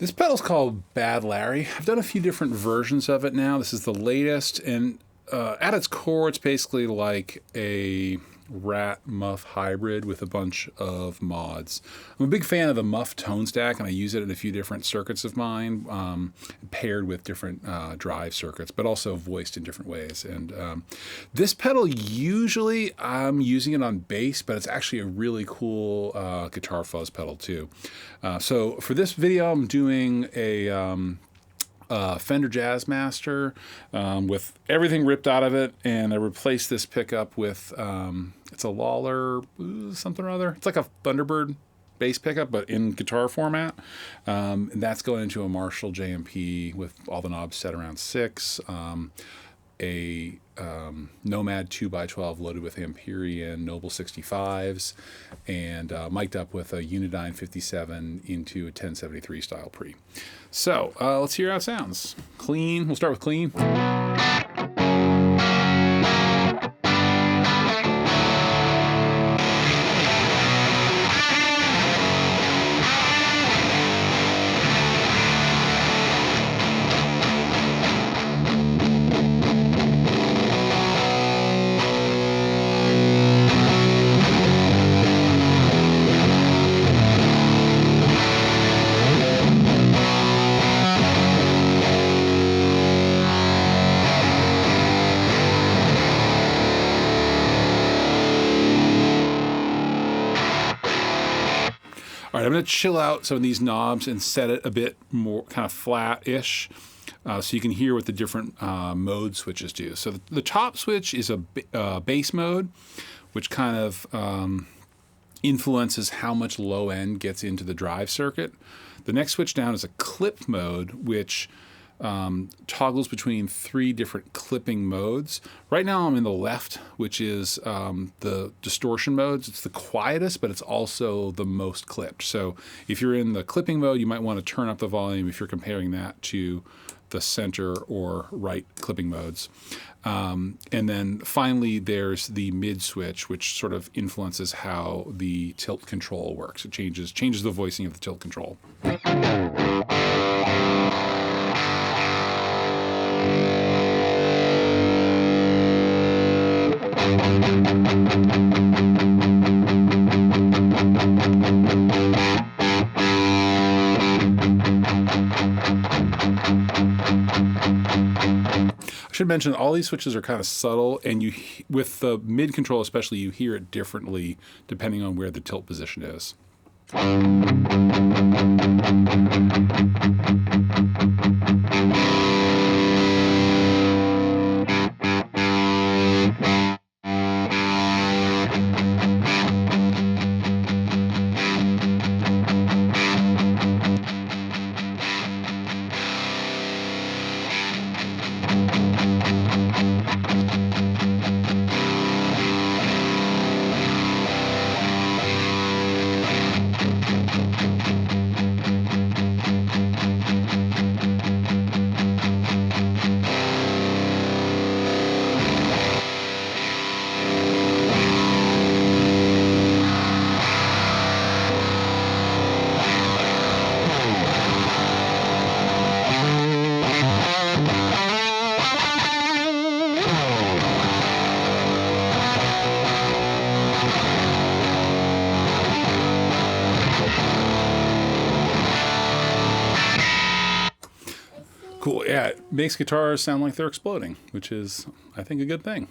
This pedal's called Bad Larry. I've done a few different versions of it now. This is the latest, and at its core, it's basically like a Rat Muff hybrid with a bunch of mods. I'm a big fan of the Muff tone stack, and I use it in a few different circuits of mine, paired with different drive circuits, but also voiced in different ways. And this pedal, usually I'm using it on bass, but it's actually a really cool guitar fuzz pedal too. So for this video, I'm doing a Fender Jazzmaster with everything ripped out of it, and I replaced this pickup with it's a Lawler something or other. It's like a Thunderbird bass pickup, but in guitar format. And that's going into a Marshall JMP with all the knobs set around 6. A Nomad 2x12 loaded with Amperian Noble 65s, and mic'd up with a Unidyne 57 into a 1073 style pre. So let's hear how it sounds. Clean. We'll start with clean. All right, I'm going to chill out some of these knobs and set it a bit more kind of flat-ish, so you can hear what the different mode switches do. So the top switch is a bass mode, which kind of influences how much low end gets into the drive circuit. The next switch down is a clip mode, which toggles between 3 different clipping modes. Right now I'm in the left, which is the distortion modes. It's the quietest, but it's also the most clipped. So if you're in the clipping mode, you might want to turn up the volume if you're comparing that to the center or right clipping modes. And then finally there's the mid switch, which sort of influences how the tilt control works. It changes the voicing of the tilt control. I should mention all these switches are kind of subtle, and with the mid control especially, you hear it differently depending on where the tilt position is. Cool, yeah, it makes guitars sound like they're exploding, which is, I think, a good thing.